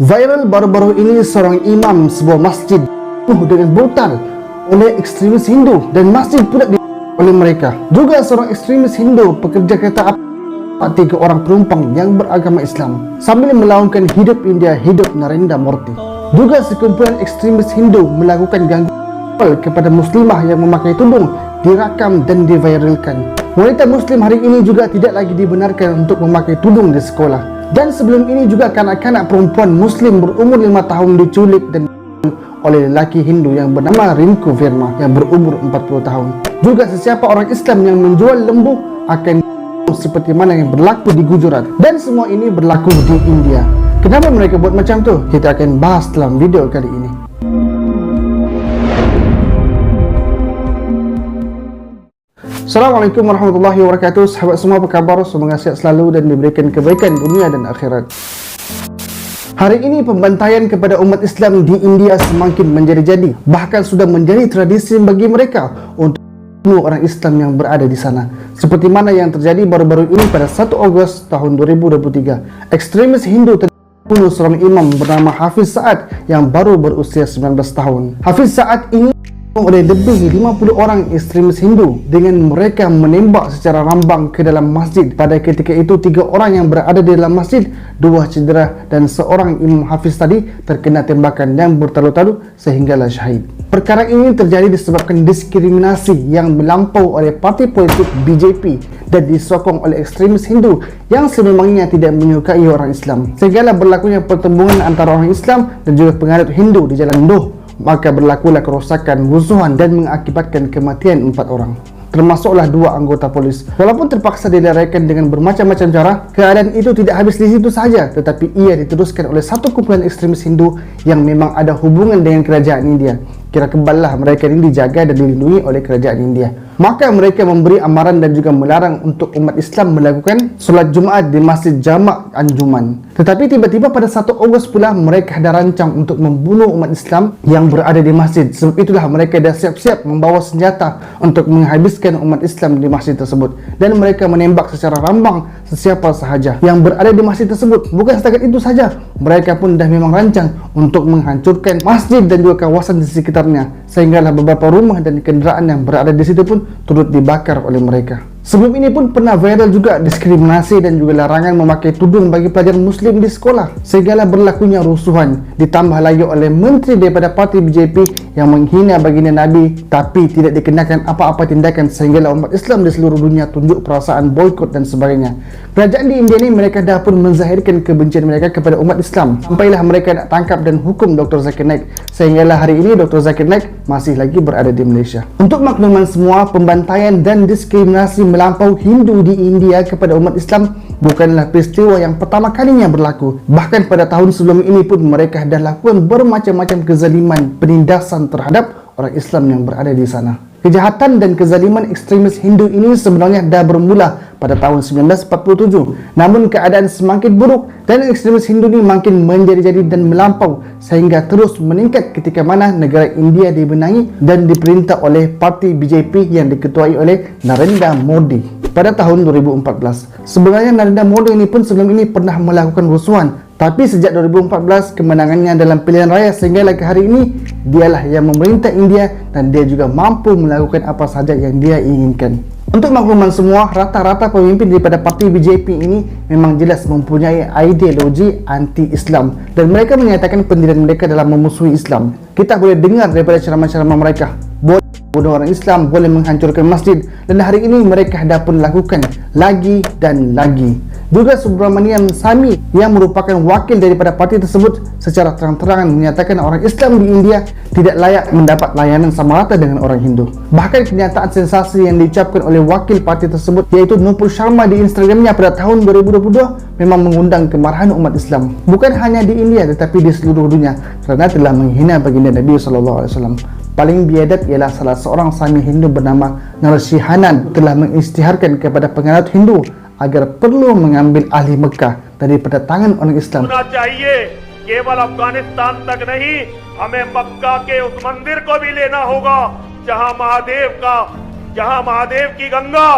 Viral baru-baru ini seorang imam sebuah masjid dengan brutal oleh ekstremis Hindu dan masjid pula oleh mereka. Juga seorang ekstremis Hindu pekerja kereta api 3 orang penumpang yang beragama Islam sambil melaungkan hidup India, hidup Narendra Modi. Juga sekumpulan ekstremis Hindu melakukan gangguan kepada muslimah yang memakai tudung direkam dan diviralkan. Wanita muslim hari ini juga tidak lagi dibenarkan untuk memakai tudung di sekolah. Dan sebelum ini juga kanak-kanak perempuan muslim berumur 5 tahun diculik dan oleh lelaki Hindu yang bernama Rinku Verma yang berumur 40 tahun. Juga sesiapa orang Islam yang menjual lembu akan seperti mana yang berlaku di Gujarat. Dan semua ini berlaku di India. Kenapa mereka buat macam tu? Kita akan bahas dalam video kali ini. Assalamualaikum warahmatullahi wabarakatuh. Sahabat semua, apa khabar? Semoga sihat selalu dan diberikan kebaikan dunia dan akhirat. Hari ini pembantaian kepada umat Islam di India semakin menjadi-jadi. Bahkan sudah menjadi tradisi bagi mereka untuk membunuh orang Islam yang berada di sana. Seperti mana yang terjadi baru-baru ini pada 1 Ogos tahun 2023. Ekstremis Hindu membunuh seorang imam bernama Hafiz Saad yang baru berusia 19 tahun. Hafiz Saad ini oleh lebih 50 orang ekstremis Hindu dengan mereka menembak secara rambang ke dalam masjid. Pada ketika itu 3 orang yang berada di dalam masjid, 2 cedera dan seorang imam Hafiz tadi terkena tembakan yang bertalu-talu sehinggalah syahid. Perkara ini terjadi disebabkan diskriminasi yang melampau oleh parti politik BJP dan disokong oleh ekstremis Hindu yang sememangnya tidak menyukai orang Islam. Sehinggalah berlakunya pertembungan antara orang Islam dan juga penganut Hindu di Jalan Nuh. Maka berlakulah kerosakan, rusuhan dan mengakibatkan kematian 4 orang, termasuklah 2 anggota polis. Walaupun terpaksa dilarikan dengan bermacam-macam cara, keadaan itu tidak habis di situ saja, tetapi ia diteruskan oleh satu kumpulan ekstremis Hindu yang memang ada hubungan dengan kerajaan India. Kira keballah mereka ini dijaga dan dilindungi oleh kerajaan India. Maka mereka memberi amaran dan juga melarang untuk umat Islam melakukan solat Jumaat di Masjid Jamak Anjuman. Tetapi tiba-tiba pada 1 Ogos pula mereka dah rancang untuk membunuh umat Islam yang berada di masjid. Sebab itulah mereka dah siap-siap membawa senjata untuk menghabiskan umat Islam di masjid tersebut. Dan mereka menembak secara rambang sesiapa sahaja yang berada di masjid tersebut. Bukan setakat itu saja, mereka pun dah memang rancang untuk menghancurkan masjid dan juga kawasan di sekitarnya, sehinggalah beberapa rumah dan kenderaan yang berada di situ pun turut dibakar oleh mereka. Sebelum ini pun pernah viral juga diskriminasi dan juga larangan memakai tudung bagi pelajar muslim di sekolah, sehinggalah berlakunya rusuhan. Ditambah lagi oleh menteri daripada parti BJP yang menghina baginda Nabi tapi tidak dikenakan apa-apa tindakan, sehinggalah umat Islam di seluruh dunia tunjuk perasaan boikot dan sebagainya. Kerajaan di India ni mereka dah pun menzahirkan kebencian mereka kepada umat Islam, sampailah mereka nak tangkap dan hukum Dr. Zakir Naik, sehinggalah hari ini Dr. Zakir Naik masih lagi berada di Malaysia. Untuk makluman semua, pembantaian dan diskriminasi melampau Hindu di India kepada umat Islam bukanlah peristiwa yang pertama kalinya berlaku. Bahkan pada tahun sebelum ini pun mereka dah lakukan bermacam-macam kezaliman, penindasan terhadap orang Islam yang berada di sana. Kejahatan dan kezaliman ekstremis Hindu ini sebenarnya dah bermula pada tahun 1947. Namun keadaan semakin buruk dan ekstremis Hindu ini makin menjadi-jadi dan melampau sehingga terus meningkat ketika mana negara India dibenangi dan diperintah oleh parti BJP yang diketuai oleh Narendra Modi pada tahun 2014. Sebenarnya Narendra Modi ini pun sebelum ini pernah melakukan rusuhan, tapi sejak 2014 kemenangannya dalam pilihan raya sehingga ke hari ini dialah yang memerintah India dan dia juga mampu melakukan apa sahaja yang dia inginkan. Untuk makluman semua, rata-rata pemimpin daripada parti BJP ini memang jelas mempunyai ideologi anti-Islam dan mereka menyatakan pendirian mereka dalam memusuhi Islam. Kita boleh dengar daripada ceramah-ceramah mereka, boleh bunuh orang Islam, boleh menghancurkan masjid, dan hari ini mereka dah pun lakukan lagi dan lagi. Juga Subramaniam Sami yang merupakan wakil daripada parti tersebut secara terang-terangan menyatakan orang Islam di India tidak layak mendapat layanan sama rata dengan orang Hindu. Bahkan kenyataan sensasi yang diucapkan oleh wakil parti tersebut iaitu Nupur Sharma di Instagramnya pada tahun 2022 memang mengundang kemarahan umat Islam. Bukan hanya di India tetapi di seluruh dunia kerana telah menghina baginda Nabi SAW. Paling biadab ialah salah seorang Sami Hindu bernama Narsihanan telah mengisytiharkan kepada penganut Hindu agar perlu mengambil ahli Mekah daripada tangan orang Islam. केवल अफगानिस्तान तक नहीं, हमें मक्का के उस मंदिर को भी लेना होगा जहां महादेव की गंगा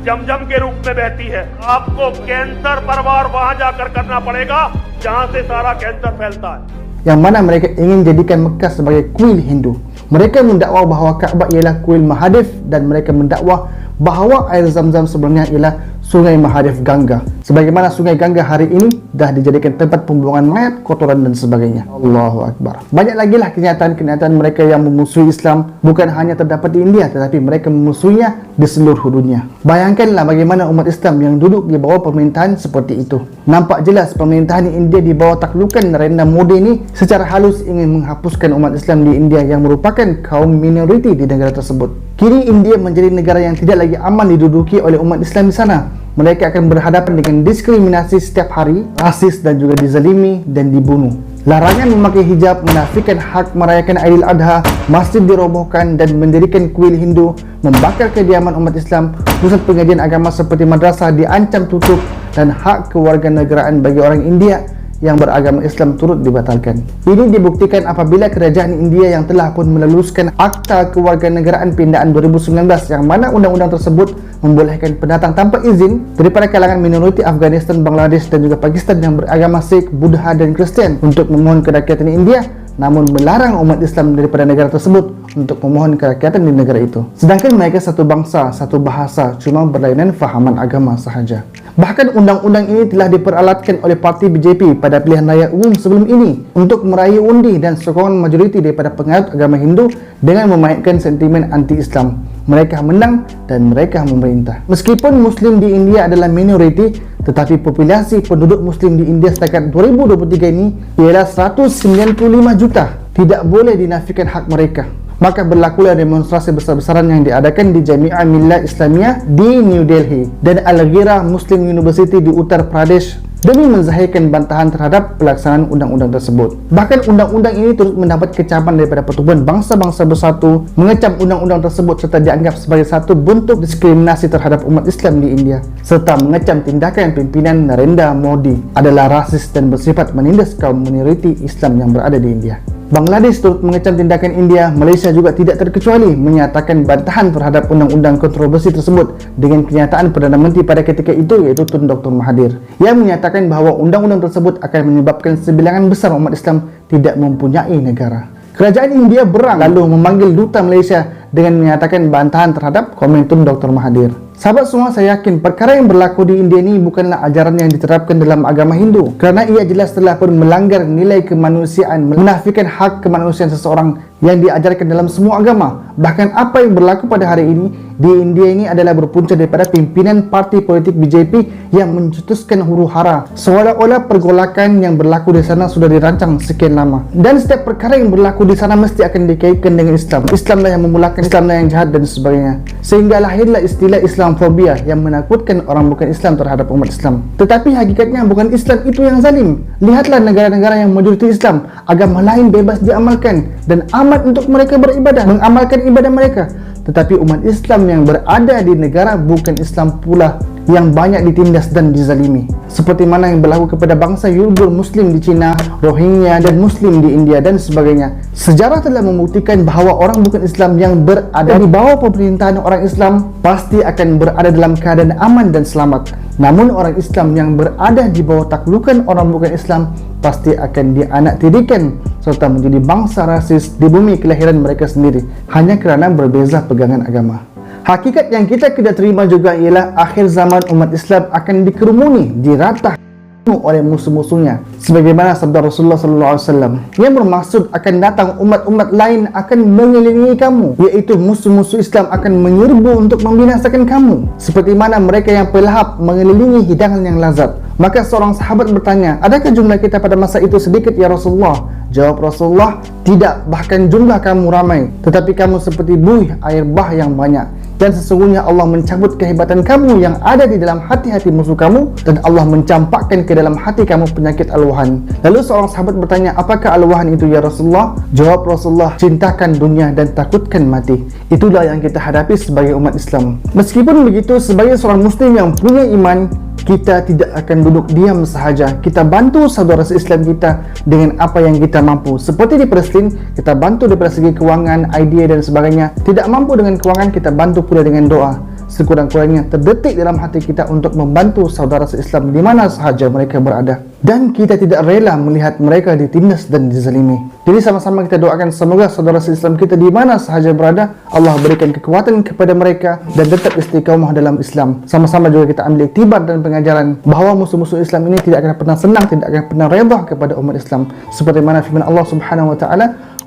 जमजम के रूप में बहती है। आपको कैंसर परवार वहां जाकर करना पड़ेगा जहां से सारा कैंसर फैलता है। Yang mana mereka ingin jadikan Mekah sebagai kuil Hindu. Mereka mendakwa bahawa Kaabah ialah kuil Mahadif dan mereka mendakwa bahawa air Zam-Zam sebenarnya ialah Sungai Mahadif Gangga. Sebagaimana Sungai Gangga hari ini dah dijadikan tempat pembuangan mayat, kotoran dan sebagainya. Allahu Akbar. Banyak lagi lah kenyataan-kenyataan mereka yang memusuhi Islam, bukan hanya terdapat di India tetapi mereka memusuhinya di seluruh dunia. Bayangkanlah bagaimana umat Islam yang duduk di bawah pemerintahan seperti itu. Nampak jelas pemerintahan India di bawah taklukan Narendra Modi ini secara halus ingin menghapuskan umat Islam di India yang merupakan kaum minoriti di negara tersebut. Kini India menjadi negara yang tidak lagi aman diduduki oleh umat Islam di sana. Mereka akan berhadapan dengan diskriminasi setiap hari, rasis dan juga dizalimi dan dibunuh. Larangan memakai hijab, menafikan hak merayakan Aidil Adha, masjid dirobohkan dan mendirikan kuil Hindu, membakar kediaman umat Islam, pusat pengajian agama seperti madrasah diancam tutup dan hak kewarganegaraan bagi orang India yang beragama Islam turut dibatalkan. Ini dibuktikan apabila kerajaan India yang telah pun meluluskan Akta Kewarganegaraan Pindaan 2019 yang mana undang-undang tersebut membolehkan pendatang tanpa izin daripada kalangan minoriti Afghanistan, Bangladesh dan juga Pakistan yang beragama Sikh, Buddha dan Kristian untuk memohon kerakyatan India, namun melarang umat Islam daripada negara tersebut untuk memohon kerakyatan di negara itu. Sedangkan mereka satu bangsa, satu bahasa, cuma berlainan fahaman agama sahaja. Bahkan undang-undang ini telah diperalatkan oleh parti BJP pada pilihan raya umum sebelum ini untuk meraih undi dan sokongan majoriti daripada penganut agama Hindu dengan memainkan sentimen anti-Islam. Mereka menang dan mereka memerintah. Meskipun Muslim di India adalah minoriti, tetapi populasi penduduk Muslim di India setakat 2023 ini ialah 195 juta. Tidak boleh dinafikan hak mereka. Maka berlakulah demonstrasi besar-besaran yang diadakan di Jami'ah Millah Islamiyah di New Delhi dan Al-Ghira Muslim University di Uttar Pradesh demi menzahirkan bantahan terhadap pelaksanaan undang-undang tersebut. Bahkan undang-undang ini turut mendapat kecaman daripada Pertubuhan Bangsa-Bangsa Bersatu, mengecam undang-undang tersebut serta dianggap sebagai satu bentuk diskriminasi terhadap umat Islam di India, serta mengecam tindakan pimpinan Narendra Modi adalah rasis dan bersifat menindas kaum minoriti Islam yang berada di India. Bangladesh turut mengecam tindakan India. Malaysia juga tidak terkecuali menyatakan bantahan terhadap undang-undang kontroversi tersebut dengan kenyataan Perdana Menteri pada ketika itu iaitu Tun Dr. Mahathir yang menyatakan bahawa undang-undang tersebut akan menyebabkan sebilangan besar umat Islam tidak mempunyai negara. Kerajaan India berang lalu memanggil duta Malaysia dengan menyatakan bantahan terhadap komen Tun Dr. Mahathir. Sahabat semua, saya yakin perkara yang berlaku di India ini bukanlah ajaran yang diterapkan dalam agama Hindu, kerana ia jelas telah pun melanggar nilai kemanusiaan, menafikan hak kemanusiaan seseorang yang diajarkan dalam semua agama. Bahkan apa yang berlaku pada hari ini di India ini adalah berpunca daripada pimpinan parti politik BJP yang mencetuskan huru-hara seolah-olah pergolakan yang berlaku di sana sudah dirancang sekian lama, dan setiap perkara yang berlaku di sana mesti akan dikaitkan dengan Islam. Islamlah yang memulakan, Islamlah yang jahat dan sebagainya, sehingga lahirlah istilah Islamfobia yang menakutkan orang bukan Islam terhadap umat Islam. Tetapi hakikatnya bukan Islam itu yang zalim. Lihatlah negara-negara yang majoriti Islam, agama lain bebas diamalkan dan amat untuk mereka beribadah, mengamalkan ibadah mereka. Tetapi umat Islam yang berada di negara bukan Islam pula yang banyak ditindas dan dizalimi, seperti mana yang berlaku kepada bangsa Uyghur Muslim di China, Rohingya dan Muslim di India dan sebagainya. Sejarah telah membuktikan bahawa orang bukan Islam yang berada di bawah pemerintahan orang Islam pasti akan berada dalam keadaan aman dan selamat. Namun orang Islam yang berada di bawah taklukan orang bukan Islam pasti akan dianaktirikan serta menjadi bangsa rasis di bumi kelahiran mereka sendiri hanya kerana berbeza pegangan agama. Hakikat yang kita kena terima juga ialah akhir zaman umat Islam akan dikerumuni, diratah oleh musuh-musuhnya, sebagaimana sabda Rasulullah SAW yang bermaksud akan datang umat-umat lain akan mengelilingi kamu, iaitu musuh-musuh Islam akan menyerbu untuk membinasakan kamu, seperti mana mereka yang pelahap mengelilingi hidangan yang lazat. Maka seorang sahabat bertanya, adakah jumlah kita pada masa itu sedikit ya Rasulullah? Jawab Rasulullah, tidak, bahkan jumlah kamu ramai, tetapi kamu seperti buih air bah yang banyak. Dan sesungguhnya Allah mencabut kehebatan kamu yang ada di dalam hati-hati musuh kamu, dan Allah mencampakkan ke dalam hati kamu penyakit al-wahan. Lalu seorang sahabat bertanya, apakah al-wahan itu ya Rasulullah? Jawab Rasulullah, cintakan dunia dan takutkan mati. Itulah yang kita hadapi sebagai umat Islam. Meskipun begitu, sebagai seorang Muslim yang punya iman, kita tidak akan duduk diam sahaja. Kita bantu saudara se-Islam kita dengan apa yang kita mampu. Seperti di Palestin, kita bantu daripada segi kewangan, idea dan sebagainya. Tidak mampu dengan kewangan, kita bantu pula dengan doa. sekurang-kurangnya terdetik dalam hati kita untuk membantu saudara se-Islam di mana sahaja mereka berada, dan kita tidak rela melihat mereka ditindas dan dizalimi. Jadi sama-sama kita doakan semoga saudara se-Islam kita di mana sahaja berada, Allah berikan kekuatan kepada mereka dan tetap istiqamah dalam Islam. Sama-sama juga kita ambil iktibar dan pengajaran bahawa musuh-musuh Islam ini tidak akan pernah senang, tidak akan pernah redha kepada umat Islam, seperti mana firman Allah Subhanahu wa taala,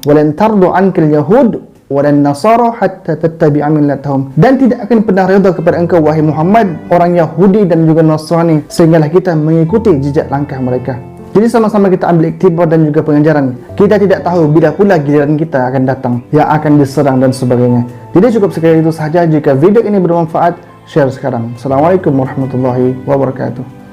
"Walan tardu ankal yahud walan nasara hatta tattabi'a millatahum." Dan tidak akan pernah redha kepada engkau wahai Muhammad orang Yahudi dan juga Nasrani sehinggalah kita mengikuti jejak langkah mereka. Jadi sama-sama kita ambil iktibar dan juga pengajaran. Kita tidak tahu bila pula giliran kita akan datang, yang akan diserang dan sebagainya. Jadi cukup sekali itu sahaja. Jika video ini bermanfaat, share sekarang. Assalamualaikum warahmatullahi wabarakatuh.